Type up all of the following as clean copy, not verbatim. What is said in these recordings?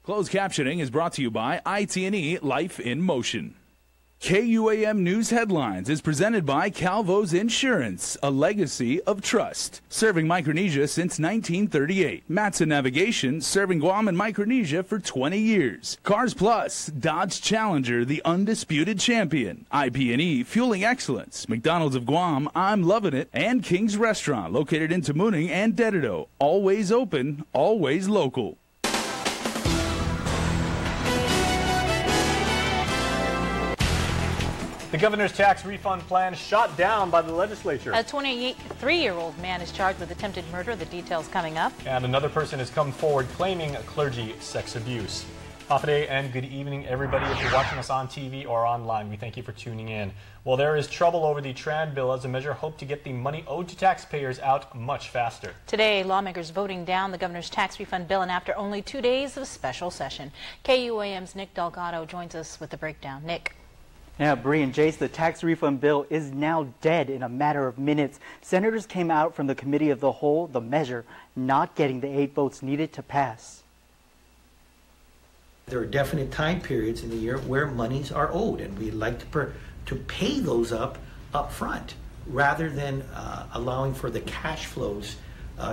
Closed captioning is brought to you by IT&E Life in Motion. KUAM News Headlines is presented by Calvo Insurance, a legacy of trust. Serving Micronesia since 1938. Mastan Navigation, serving Guam and Micronesia for 20 years. Cars Plus, Dodge Challenger, the undisputed champion. IP&E, fueling excellence. McDonald's of Guam, I'm loving it. And King's Restaurant, located in Tamuning and Dedido. Always open, always local. The governor's tax refund plan shot down by the legislature. A 23-year-old man is charged with attempted murder. The details coming up. And another person has come forward claiming clergy sex abuse. Hafa and good evening, everybody. If you're watching us on TV or online, we thank you for tuning in. Well, there is trouble over the Tran bill as the measure hoped to get the money owed to taxpayers out much faster. Today, lawmakers voting down the governor's tax refund bill, and after only 2 days of special session. KUAM's Nick Delgado joins us with the breakdown. Nick. Yeah, Bree and Jace, the tax refund bill is now dead in a matter of minutes. Senators came out from the committee of the whole, the measure, not getting the 8 votes needed to pass. There are definite time periods in the year where monies are owed, and we'd like to pay those up front rather than allowing for the cash flows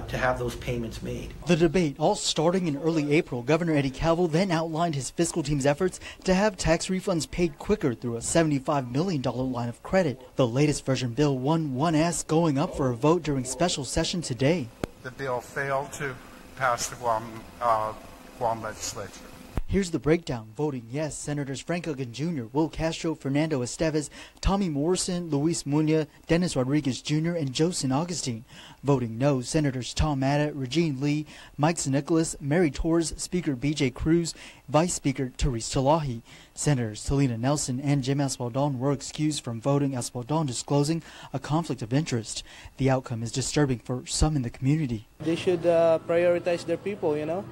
to have those payments made. The debate, all starting in early April, Governor Eddie Calvo then outlined his fiscal team's efforts to have tax refunds paid quicker through a $75 million line of credit. The latest version bill 1-1S going up for a vote during special session today. The bill failed to pass the Guam legislature. Here's the breakdown. Voting yes, Senators Frank Uggan Jr., Will Castro, Fernando Estevez, Tommy Morrison, Luis Muñoz, Dennis Rodriguez Jr., and Joe San Augustine. Voting no, Senators Tom Atta, Regine Lee, Mike San Nicolas, Mary Torres, Speaker B.J. Cruz, Vice Speaker Therese Talahi. Senators Selena Nelson and Jim Espaldon were excused from voting, Espaldon disclosing a conflict of interest. The outcome is disturbing for some in the community. They should prioritize their people, you know,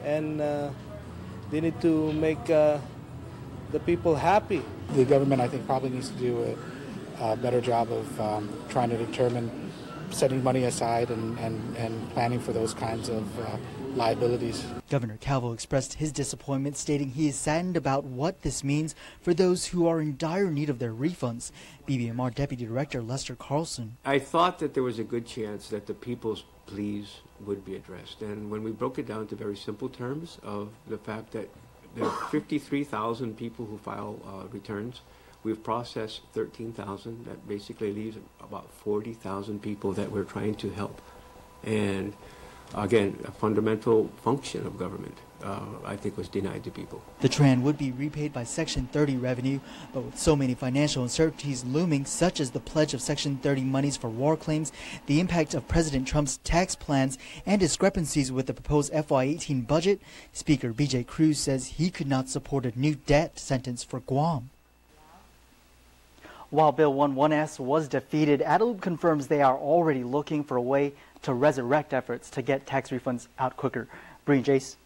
and they need to make the people happy. The government, I think, probably needs to do a better job of trying to determine setting money aside and planning for those kinds of liabilities. Governor Calvo expressed his disappointment, stating he is saddened about what this means for those who are in dire need of their refunds. BBMR Deputy Director Lester Carlson. I thought that there was a good chance that the people's pleas would be addressed. And when we broke it down to very simple terms of the fact that there are 53,000 people who file returns, we've processed 13,000. That basically leaves about 40,000 people that we're trying to help. And again, a fundamental function of government, I think, was denied to people. The Tran would be repaid by Section 30 revenue, but with so many financial uncertainties looming, such as the pledge of Section 30 monies for war claims, the impact of President Trump's tax plans, and discrepancies with the proposed FY18 budget, Speaker B.J. Cruz says he could not support a new debt sentence for Guam. While Bill 1-1S was defeated, Adelup confirms they are already looking for a way to resurrect efforts to get tax refunds out quicker. Bree and Jace.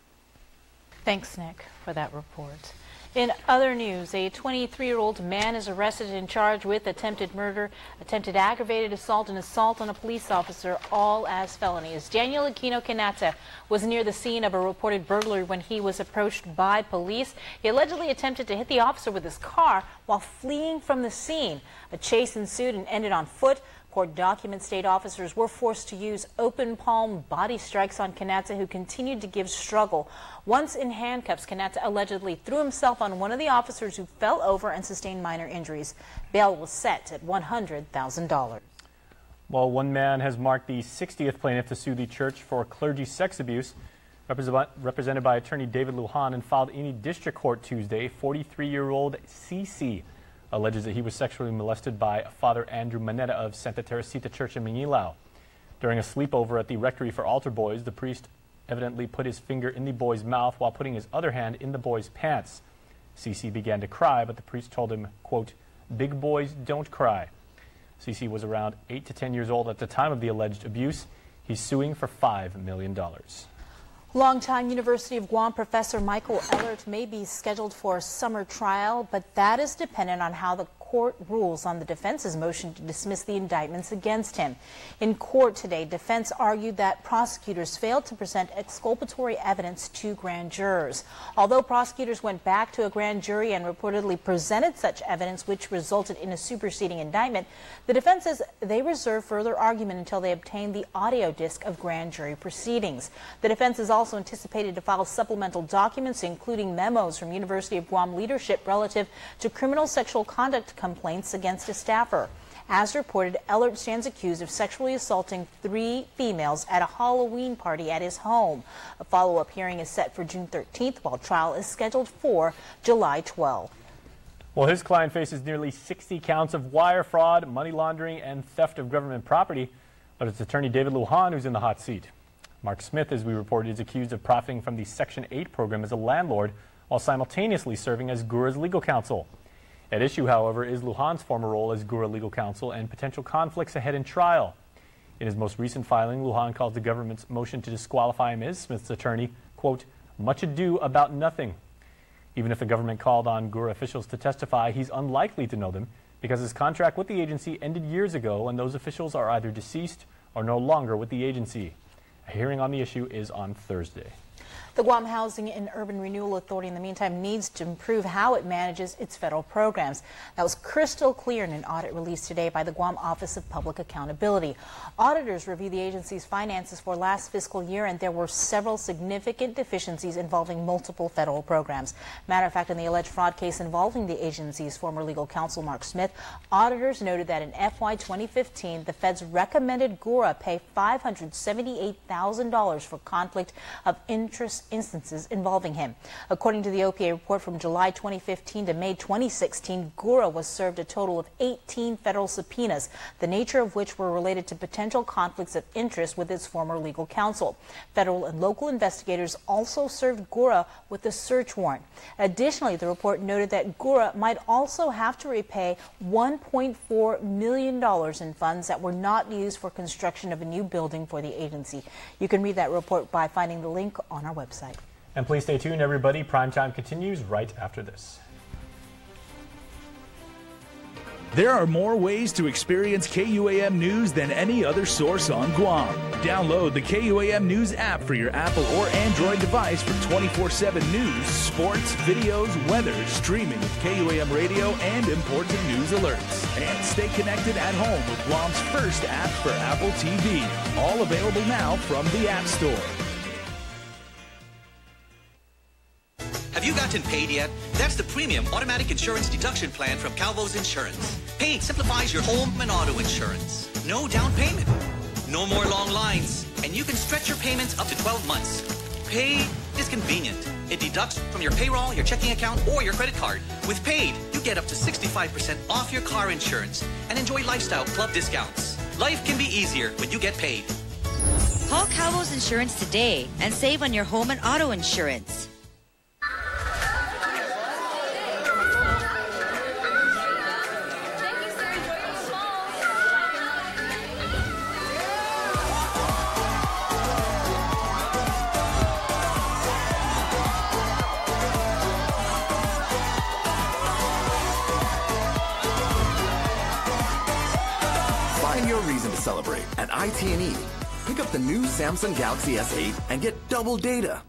Thanks, Nick, for that report. In other news, a 23-year-old man is arrested and charged with attempted murder, attempted aggravated assault, and assault on a police officer, all as felonies. Daniel Aquino Canata was near the scene of a reported burglary when he was approached by police. He allegedly attempted to hit the officer with his car while fleeing from the scene. A chase ensued and ended on foot. Court documents state officers were forced to use open palm body strikes on Kanata, who continued to give struggle. Once in handcuffs, Kanata allegedly threw himself on one of the officers, who fell over and sustained minor injuries. Bail was set at $100,000. Well, one man has marked the 60th plaintiff to sue the church for clergy sex abuse. Represented by attorney David Lujan and filed in district court Tuesday, 43-year-old CC alleges that he was sexually molested by Father Andrew Manetta of Santa Teresita Church in Manilao. During a sleepover at the rectory for altar boys, the priest evidently put his finger in the boy's mouth while putting his other hand in the boy's pants. CC began to cry, but the priest told him, quote, "Big boys don't cry." CC was around 8 to 10 years old at the time of the alleged abuse. He's suing for $5 million. Longtime University of Guam professor Michael Ellert may be scheduled for a summer trial, but that is dependent on how the court rules on the defense's motion to dismiss the indictments against him. In court today, defense argued that prosecutors failed to present exculpatory evidence to grand jurors. Although prosecutors went back to a grand jury and reportedly presented such evidence which resulted in a superseding indictment, the defense says they reserve further argument until they obtain the audio disc of grand jury proceedings. The defense is also anticipated to file supplemental documents, including memos from University of Guam leadership relative to criminal sexual conduct complaints against a staffer. As reported, Ellert stands accused of sexually assaulting 3 females at a Halloween party at his home. A follow-up hearing is set for June 13th, while trial is scheduled for July 12th. Well, his client faces nearly 60 counts of wire fraud, money laundering, and theft of government property. But it's attorney David Lujan who's in the hot seat. Mark Smith, as we reported, is accused of profiting from the Section 8 program as a landlord while simultaneously serving as GURA's legal counsel. At issue, however, is Lujan's former role as GURA legal counsel and potential conflicts ahead in trial. In his most recent filing, Lujan calls the government's motion to disqualify him as Smith's attorney, quote, much ado about nothing. Even if the government called on GURA officials to testify, he's unlikely to know them because his contract with the agency ended years ago and those officials are either deceased or no longer with the agency. A hearing on the issue is on Thursday. The Guam Housing and Urban Renewal Authority, in the meantime, needs to improve how it manages its federal programs. That was crystal clear in an audit released today by the Guam Office of Public Accountability. Auditors reviewed the agency's finances for last fiscal year, and there were several significant deficiencies involving multiple federal programs. Matter of fact, in the alleged fraud case involving the agency's former legal counsel, Mark Smith, auditors noted that in FY 2015, the feds recommended GURA pay $578,000 for conflict of interest instances involving him. According to the OPA report from July 2015 to May 2016, GURA was served a total of 18 federal subpoenas, the nature of which were related to potential conflicts of interest with its former legal counsel. Federal and local investigators also served GURA with a search warrant. Additionally, the report noted that GURA might also have to repay $1.4 million in funds that were not used for construction of a new building for the agency. You can read that report by finding the link on our website. And please stay tuned, everybody. Primetime continues right after this. There are more ways to experience KUAM News than any other source on Guam. Download the KUAM News app for your Apple or Android device for 24/7 news, sports, videos, weather, streaming with KUAM radio, and important news alerts. And stay connected at home with Guam's first app for Apple TV. All available now from the App Store. Have you gotten paid yet? That's the premium automatic insurance deduction plan from Calvo Insurance. Paid simplifies your home and auto insurance. No down payment. No more long lines. And you can stretch your payments up to 12 months. Paid is convenient. It deducts from your payroll, your checking account, or your credit card. With Paid, you get up to 65% off your car insurance and enjoy lifestyle club discounts. Life can be easier when you get paid. Call Calvo's Insurance today and save on your home and auto insurance. Celebrate at IT&E. Pick up the new Samsung Galaxy S8 and get double data.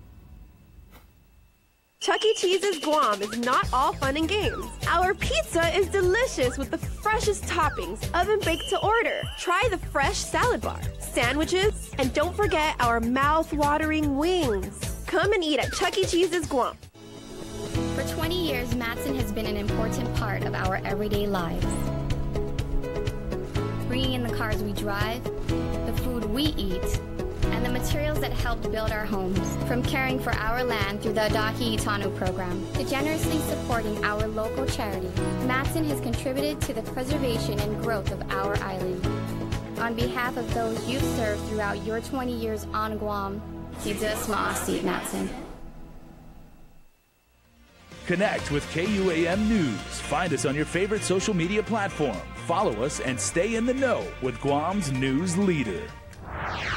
Chuck E. Cheese's Guam is not all fun and games. Our pizza is delicious with the freshest toppings, oven-baked to order. Try the fresh salad bar, sandwiches, and don't forget our mouth-watering wings. Come and eat at Chuck E. Cheese's Guam. For 20 years, Mastan has been an important part of our everyday lives. Bringing in the cars we drive, the food we eat, and the materials that helped build our homes. From caring for our land through the Adaki Itanu program to generously supporting our local charities, Mastan has contributed to the preservation and growth of our island. On behalf of those you've served throughout your 20 years on Guam, Hidus Ma'asi, Mastan. Connect with KUAM News. Find us on your favorite social media platform. Follow us and stay in the know with Guam's news leader.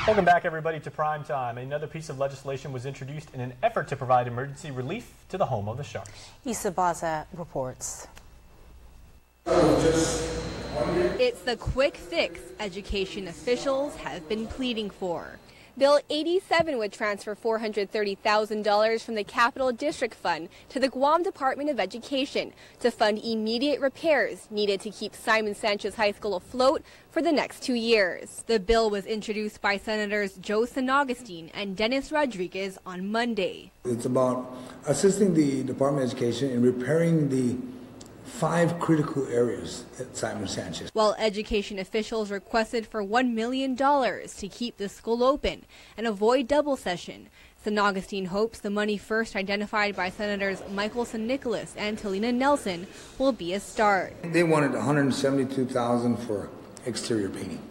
Welcome back, everybody, to Prime Time. Another piece of legislation was introduced in an effort to provide emergency relief to the home of the Sharks. Issa Baza reports. It's the quick fix education officials have been pleading for. Bill 87 would transfer $430,000 from the Capital District Fund to the Guam Department of Education to fund immediate repairs needed to keep Simon Sanchez High School afloat for the next 2 years. The bill was introduced by Senators Joe San Augustine and Dennis Rodriguez on Monday. It's about assisting the Department of Education in repairing the 5 critical areas at Simon Sanchez. While education officials requested for $1 million to keep the school open and avoid double session, San Augustine hopes the money first identified by Senators Michael San Nicolas and Talina Nelson will be a start. They wanted $172,000 for exterior painting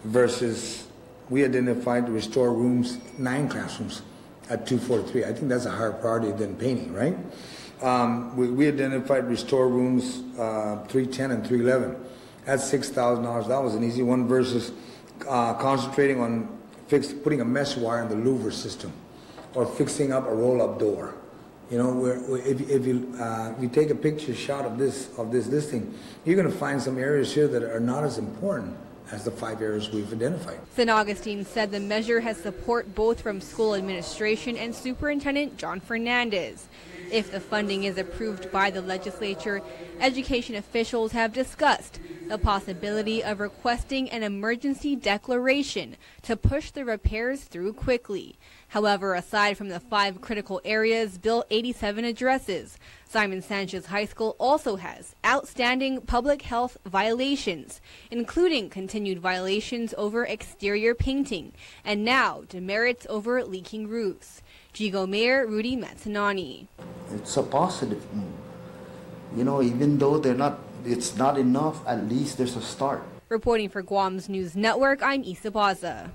versus we identified to restore rooms, 9 classrooms at 243. I think that's a higher priority than painting, right? We identified restore rooms 310 and 311. That's $6,000. That was an easy one versus concentrating on putting a mesh wire in the louver system or fixing up a roll-up door. You know, if you take a picture shot of this thing, you're going to find some areas here that are not as important as the 5 areas we've identified. San Augustine said the measure has support both from school administration and Superintendent John Fernandez. If the funding is approved by the legislature, education officials have discussed the possibility of requesting an emergency declaration to push the repairs through quickly. However, aside from the 5 critical areas Bill 87 addresses, Simon Sanchez High School also has outstanding public health violations, including continued violations over exterior painting and now demerits over leaking roofs. Jigo Mayor Rudy Matsanani. It's a positive move. You know, even though it's not enough, at least there's a start. Reporting for Guam's News Network, I'm Isa Baza.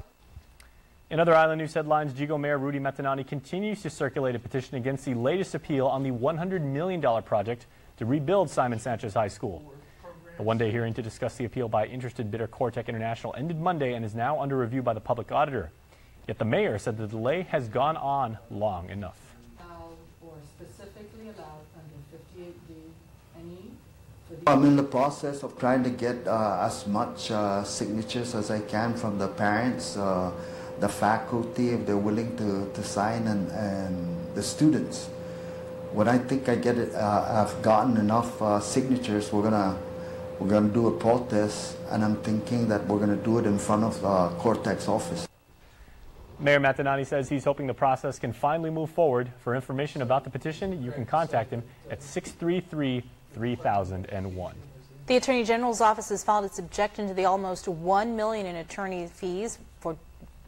In other island news headlines, Jigo Mayor Rudy Matsanani continues to circulate a petition against the latest appeal on the $100 million project to rebuild Simon Sanchez High School. A one-day hearing to discuss the appeal by interested bidder Cortec International ended Monday and is now under review by the public auditor. Yet the mayor said the delay has gone on long enough. Or specifically allowed under 58D any? I'm in the process of trying to get as much signatures as I can from the parents, the faculty, if they're willing to sign, and the students. When I think I've gotten enough signatures, we're gonna do a protest, and I'm thinking that we're gonna do it in front of Cortec's office. Mayor Matsanani says he's hoping the process can finally move forward. For information about the petition, you can contact him at 633-3001. The Attorney General's office has filed its objection to the almost $1 million in attorney fees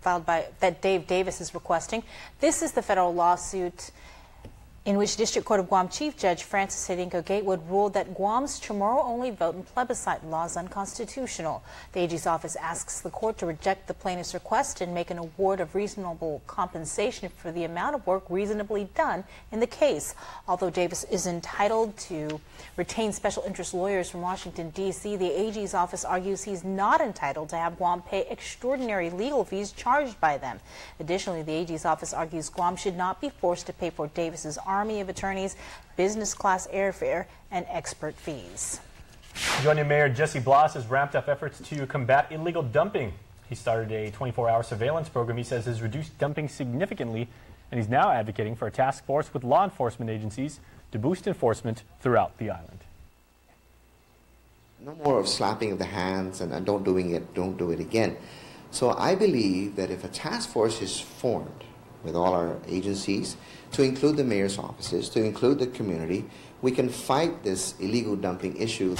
that Dave Davis is requesting. This is the federal lawsuit in which District Court of Guam Chief Judge Francis Hidinko Gatewood ruled that Guam's tomorrow-only vote and plebiscite law is unconstitutional. The AG's office asks the court to reject the plaintiff's request and make an award of reasonable compensation for the amount of work reasonably done in the case. Although Davis is entitled to retain special interest lawyers from Washington, D.C., the AG's office argues he's not entitled to have Guam pay extraordinary legal fees charged by them. Additionally, the AG's office argues Guam should not be forced to pay for Davis's army of attorneys, business class airfare, and expert fees. Joining Mayor Jesse Blas has ramped up efforts to combat illegal dumping. He started a 24-hour surveillance program he says has reduced dumping significantly, and he's now advocating for a task force with law enforcement agencies to boost enforcement throughout the island. No more of slapping of the hands and don't do it again. So I believe that if a task force is formed with all our agencies, to include the mayor's offices, to include the community, we can fight this illegal dumping issue.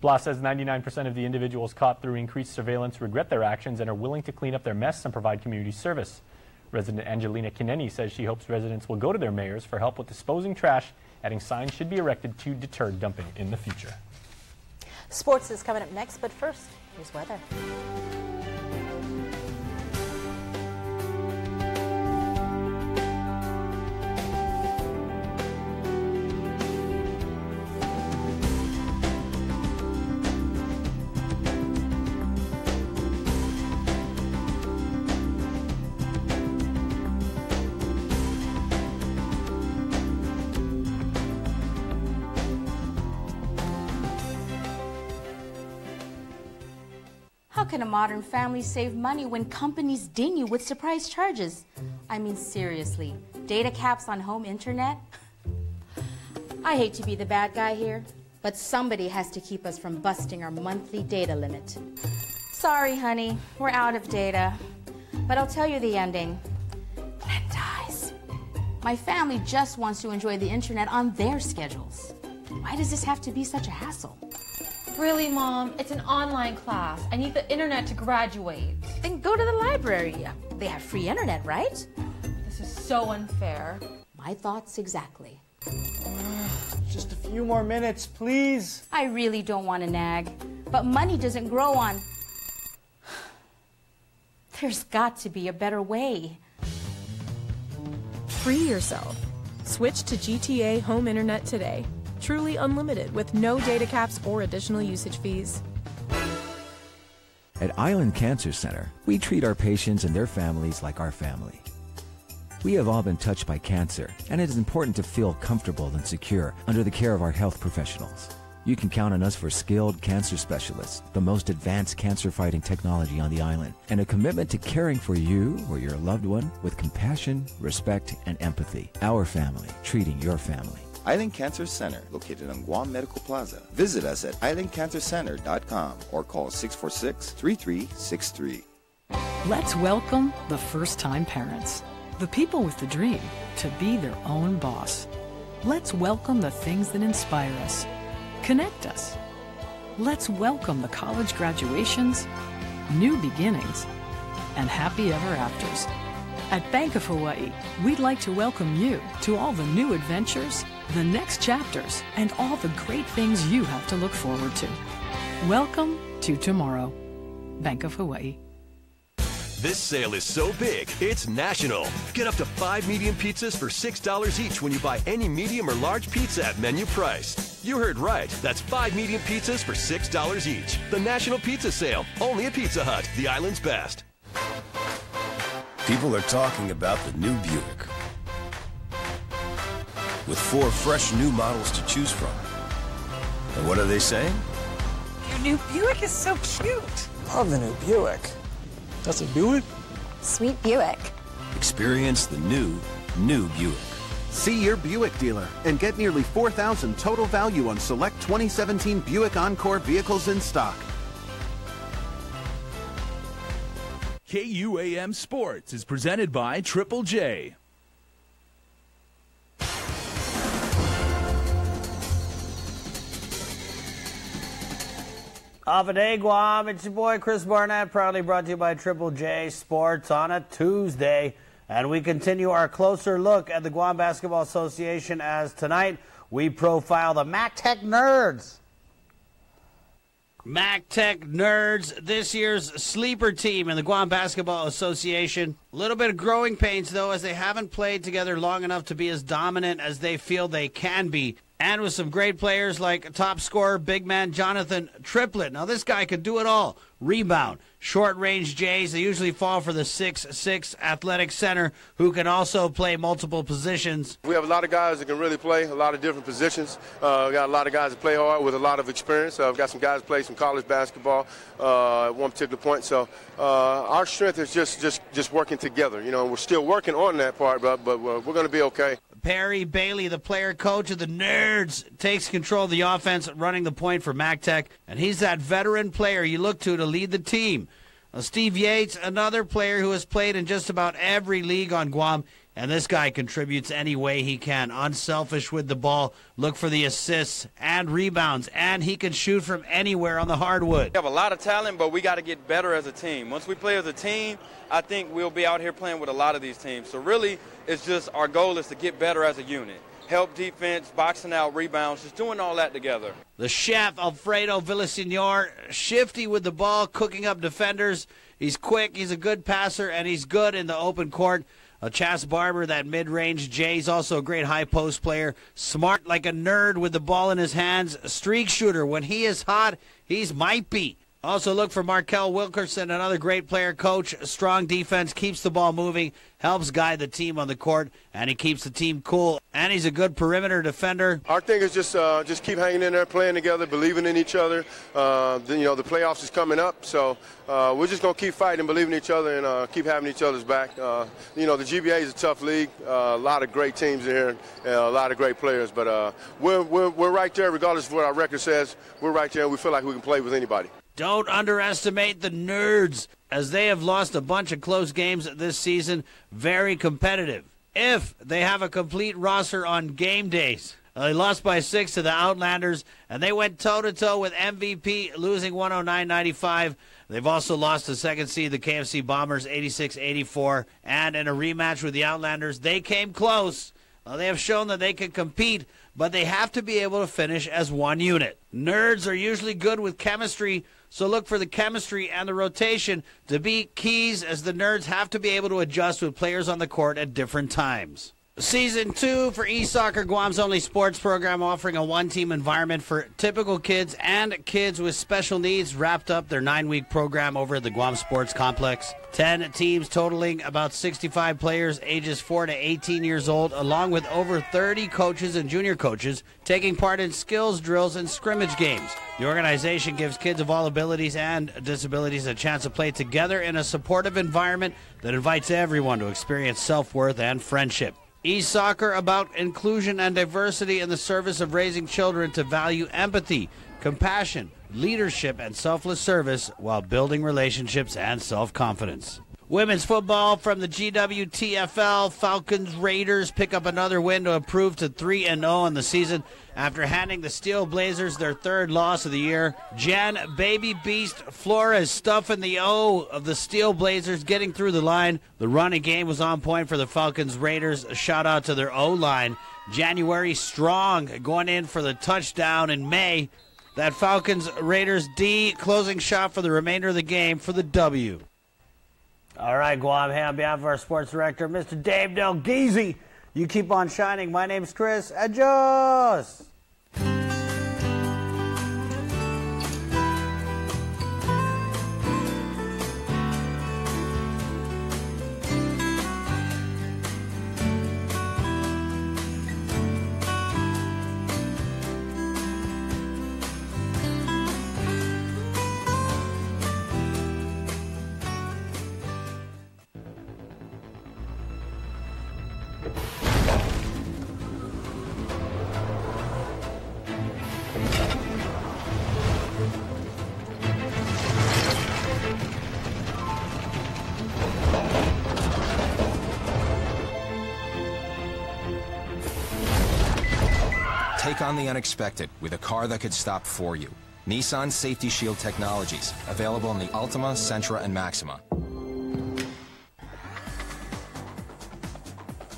Blas says 99% of the individuals caught through increased surveillance regret their actions and are willing to clean up their mess and provide community service. Resident Angelina Kineni says she hopes residents will go to their mayors for help with disposing trash, adding signs should be erected to deter dumping in the future. Sports is coming up next, but first, here's weather. How can a modern family save money when companies ding you with surprise charges? I mean, seriously, data caps on home internet? I hate to be the bad guy here, but somebody has to keep us from busting our monthly data limit. Sorry, honey, we're out of data. But I'll tell you the ending. Glenn dies. My family just wants to enjoy the internet on their schedules. Why does this have to be such a hassle? Really, Mom? It's an online class. I need the internet to graduate. Then go to the library. They have free internet, right? This is so unfair. My thoughts exactly. Just a few more minutes, please. I really don't want to nag, but money doesn't grow on... There's got to be a better way. Free yourself. Switch to GTA Home Internet today. Truly unlimited with no data caps or additional usage fees. At Island Cancer Center, we treat our patients and their families like our family. We have all been touched by cancer, and it is important to feel comfortable and secure under the care of our health professionals. You can count on us for skilled cancer specialists, the most advanced cancer-fighting technology on the island, and a commitment to caring for you or your loved one with compassion, respect, and empathy. Our family, treating your family. Island Cancer Center, located on Guam Medical Plaza. Visit us at islandcancercenter.com or call 646-3363. Let's welcome the first-time parents, the people with the dream to be their own boss. Let's welcome the things that inspire us, connect us. Let's welcome the college graduations, new beginnings, and happy ever afters. At Bank of Hawaii, we'd like to welcome you to all the new adventures, the next chapters, and all the great things you have to look forward to. Welcome to tomorrow. Bank of Hawaii. This sale is so big, it's national. Get up to 5 medium pizzas for $6 each when you buy any medium or large pizza at menu price. You heard right. That's 5 medium pizzas for $6 each. The National Pizza Sale, only at Pizza Hut, the island's best. People are talking about the new Buick. With 4 fresh new models to choose from. And what are they saying? Your new Buick is so cute. Love the new Buick. That's a Buick? Sweet Buick. Experience the new Buick. See your Buick dealer and get nearly $4,000 total value on select 2017 Buick Encore vehicles in stock. KUAM Sports is presented by Triple J. Off a day, Guam. It's your boy Chris Barnett, proudly brought to you by Triple J Sports on a Tuesday. And we continue our closer look at the Guam Basketball Association as tonight we profile the MacTech Nerds. MacTech Nerds, this year's sleeper team in the Guam Basketball Association. A little bit of growing pains, though, as they haven't played together long enough to be as dominant as they feel they can be. And with some great players like top scorer, big man Jonathan Triplett. Now, this guy could do it all. Rebound, short-range Jays. They usually fall for the 6'6" athletic center who can also play multiple positions. We have a lot of guys that can really play a lot of different positions. We got a lot of guys that play hard with a lot of experience. We've got some guys that play some college basketball at one particular point. So our strength is just working together. You know, we're still working on that part, but we're going to be okay. Perry Bailey, the player coach of the Nerds, takes control of the offense, running the point for MacTech, and he's that veteran player you look to lead the team. Steve Yates, another player who has played in just about every league on Guam, and this guy contributes any way he can. Unselfish with the ball, look for the assists and rebounds, and he can shoot from anywhere on the hardwood. We have a lot of talent, but we got to get better as a team. Once we play as a team, I think we'll be out here playing with a lot of these teams. So really, it's just our goal is to get better as a unit. Help defense, boxing out, rebounds, just doing all that together. The chef, Alfredo Villasenor, shifty with the ball, cooking up defenders. He's quick, he's a good passer, and he's good in the open court. Chas Barber, that mid-range Jay's also a great high post player. Smart like a nerd with the ball in his hands. Streak shooter. When he is hot, he's might be. Also look for Markel Wilkerson, another great player, coach, strong defense, keeps the ball moving, helps guide the team on the court, and he keeps the team cool. And he's a good perimeter defender. Our thing is just keep hanging in there, playing together, believing in each other. The playoffs is coming up, so we're just going to keep fighting, believing in each other, and keep having each other's back. The GBA is a tough league. A lot of great teams in here, and a lot of great players. But we're right there, regardless of what our record says. We're right there, and we feel like we can play with anybody. Don't underestimate the Nerds, as they have lost a bunch of close games this season. Very competitive. If they have a complete roster on game days. They lost by 6 to the Outlanders, and they went toe-to-toe with MVP, losing 109-95. They've also lost the second seed, the KFC Bombers, 86-84. And in a rematch with the Outlanders, they came close. They have shown that they can compete, but they have to be able to finish as one unit. Nerds are usually good with chemistry, so look for the chemistry and the rotation to be keys, as the Nerds have to be able to adjust with players on the court at different times. Season 2 for eSoccer, Guam's only sports program, offering a one-team environment for typical kids and kids with special needs, wrapped up their 9-week program over at the Guam Sports Complex. 10 teams totaling about 65 players ages 4 to 18 years old, along with over 30 coaches and junior coaches taking part in skills drills and scrimmage games. The organization gives kids of all abilities and disabilities a chance to play together in a supportive environment that invites everyone to experience self-worth and friendship. eSoccer, about inclusion and diversity in the service of raising children to value empathy, compassion, leadership, and selfless service while building relationships and self-confidence. Women's football from the GWTFL, Falcons Raiders pick up another win to improve to 3-0 in the season after handing the Steel Blazers their third loss of the year. Jen Baby Beast Flores stuffing the O of the Steel Blazers, getting through the line. The running game was on point for the Falcons Raiders. A shout out to their O-line. January Strong going in for the touchdown in May. That Falcons Raiders D closing shot for the remainder of the game for the W. All right, Guam, hey, on behalf of our sports director, Mr. Dave Delgeezy, you keep on shining. My name's Chris. Adios! Take on the unexpected with a car that could stop for you. Nissan Safety Shield Technologies, available in the Altima, Sentra, and Maxima.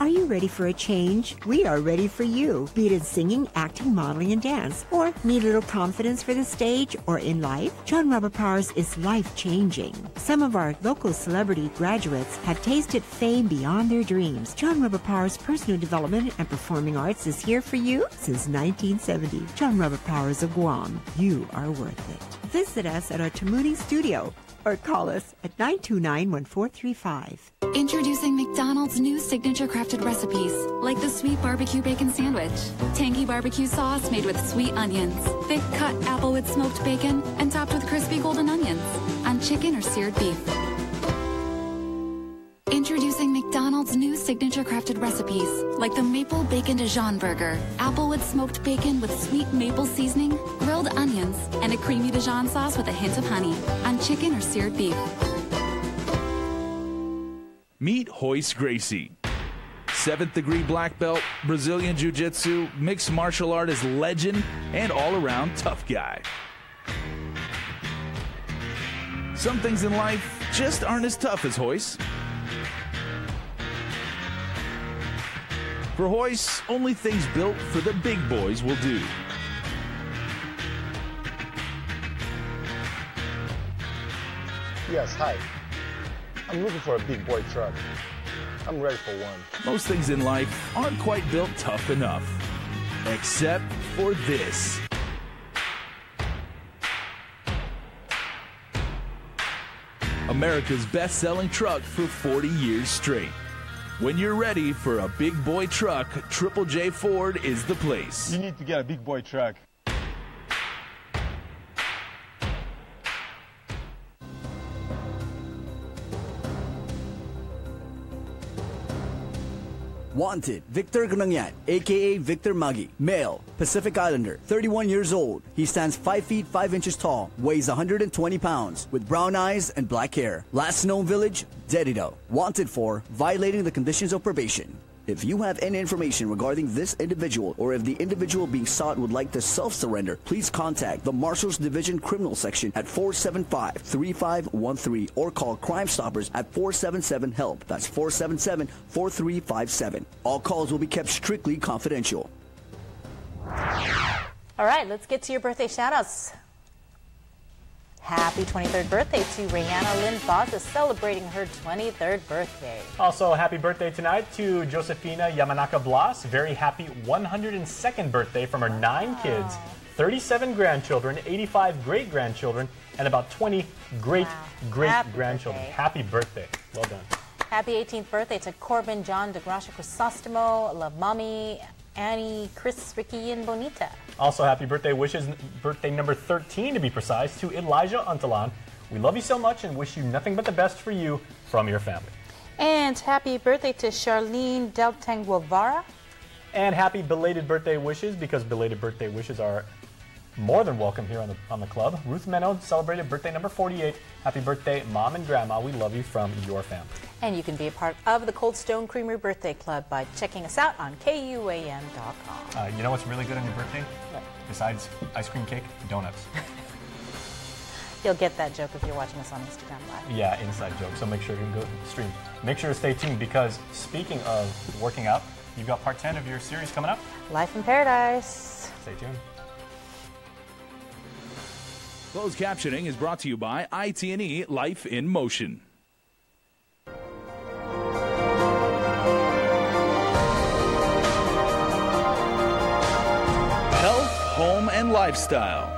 Are you ready for a change? We are ready for you. Be it in singing, acting, modeling, and dance, or need a little confidence for the stage or in life, John Robert Powers is life-changing. Some of our local celebrity graduates have tasted fame beyond their dreams. John Robert Powers Personal Development and Performing Arts is here for you since 1970. John Robert Powers of Guam. You are worth it. Visit us at our Tamuni studio or call us at 929-1435. Introducing McDonald's new signature crafted recipes, like the sweet barbecue bacon sandwich, tangy barbecue sauce made with sweet onions, thick cut applewood smoked bacon, and topped with crispy golden onions on chicken or seared beef. Introducing McDonald's new signature crafted recipes, like the maple bacon Dijon burger, applewood smoked bacon with sweet maple seasoning, grilled onions, and a creamy Dijon sauce with a hint of honey on chicken or seared beef. Meet Hoist Gracie. 7th degree black belt, Brazilian Jiu-Jitsu, mixed martial artist legend, and all-around tough guy. Some things in life just aren't as tough as Hoist. For Hoist, only things built for the big boys will do. Yes, hi. I'm looking for a big boy truck. I'm ready for one. Most things in life aren't quite built tough enough. Except for this. America's best-selling truck for 40 years straight. When you're ready for a big boy truck, Triple J Ford is the place. You need to get a big boy truck. Wanted, Victor Gnangyat, aka Victor Magi, male, Pacific Islander, 31 years old. He stands 5 feet 5 inches tall, weighs 120 pounds, with brown eyes and black hair. Last known village, Dedido. Wanted for violating the conditions of probation. If you have any information regarding this individual, or if the individual being sought would like to self-surrender, please contact the Marshals Division Criminal Section at 475-3513 or call Crime Stoppers at 477-HELP. That's 477-4357. All calls will be kept strictly confidential. All right, let's get to your birthday shout-outs. Happy 23rd birthday to Rihanna Lynn Baza, celebrating her 23rd birthday. Also, happy birthday tonight to Josefina Yamanaka Blas. Very happy 102nd birthday from her 9 kids, 37 grandchildren, 85 great-grandchildren, and about 20 great-great-grandchildren. Happy birthday. Well done. Happy 18th birthday to Corbin, John, DeGracia Crisostomo, La Mommy, Annie, Chris, Ricky, and Bonita. Also, happy birthday wishes, birthday number 13 to be precise, to Elijah Untalan. We love you so much and wish you nothing but the best for you from your family. And happy birthday to Charlene Deltang Guevara. And happy belated birthday wishes, because belated birthday wishes are more than welcome here on the club. Ruth Meno celebrated birthday number 48. Happy birthday, Mom and Grandma. We love you from your family. And you can be a part of the Cold Stone Creamery Birthday Club by checking us out on KUAM.com. You know what's really good on your birthday? What? Besides ice cream cake? Donuts. You'll get that joke if you're watching us on Instagram Live. Yeah, inside joke. So make sure you go stream. Make sure to stay tuned, because speaking of working out, you've got part 10 of your series coming up. Life in Paradise. Stay tuned. Closed captioning is brought to you by IT&E Life in Motion. Health, home, and lifestyle.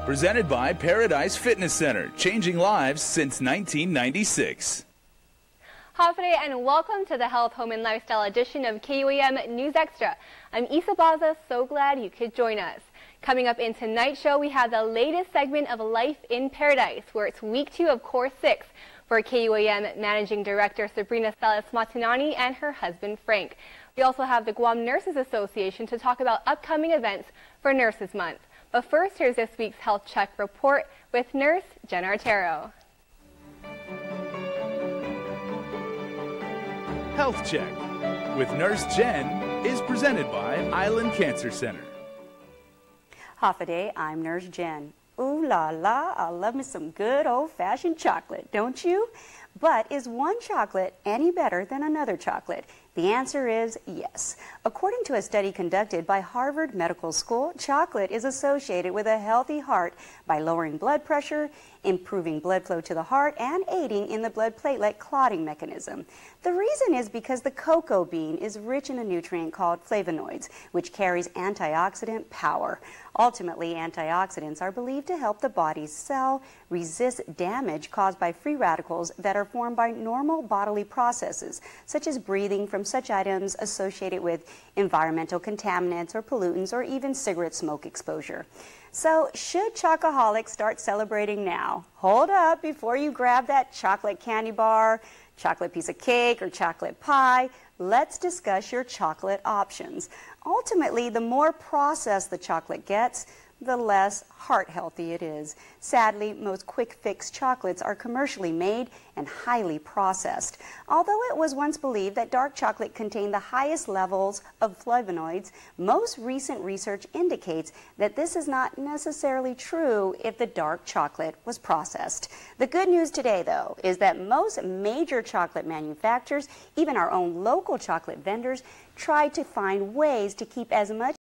Presented by Paradise Fitness Center, changing lives since 1996. Hafide, and welcome to the Health, Home, and Lifestyle edition of KUAM News Extra. I'm Isa Baza, so glad you could join us. Coming up in tonight's show, we have the latest segment of Life in Paradise, where it's week 2 of Course 6 for KUAM Managing Director Sabrina Salas-Matinani and her husband Frank. We also have the Guam Nurses Association to talk about upcoming events for Nurses Month. But first, here's this week's Health Check report with Nurse Jen Artero. Health Check with Nurse Jen is presented by Island Cancer Center. Hafide, I'm Nurse Jen. Ooh la la, I love me some good old-fashioned chocolate, don't you? But is one chocolate any better than another chocolate? The answer is yes. According to a study conducted by Harvard Medical School, chocolate is associated with a healthy heart by lowering blood pressure, improving blood flow to the heart, and aiding in the blood platelet clotting mechanism. The reason is because the cocoa bean is rich in a nutrient called flavonoids, which carries antioxidant power. Ultimately, antioxidants are believed to help the body's cell resist damage caused by free radicals that are formed by normal bodily processes, such as breathing from such items associated with environmental contaminants or pollutants, or even cigarette smoke exposure. So, should chocoholics start celebrating now? Hold up before you grab that chocolate candy bar, chocolate piece of cake, or chocolate pie. Let's discuss your chocolate options. Ultimately, the more processed the chocolate gets, the less heart healthy it is. Sadly, most quick fix chocolates are commercially made and highly processed. Although it was once believed that dark chocolate contained the highest levels of flavonoids, most recent research indicates that this is not necessarily true if the dark chocolate was processed. The good news today, though, is that most major chocolate manufacturers, even our own local chocolate vendors, try to find ways to keep as much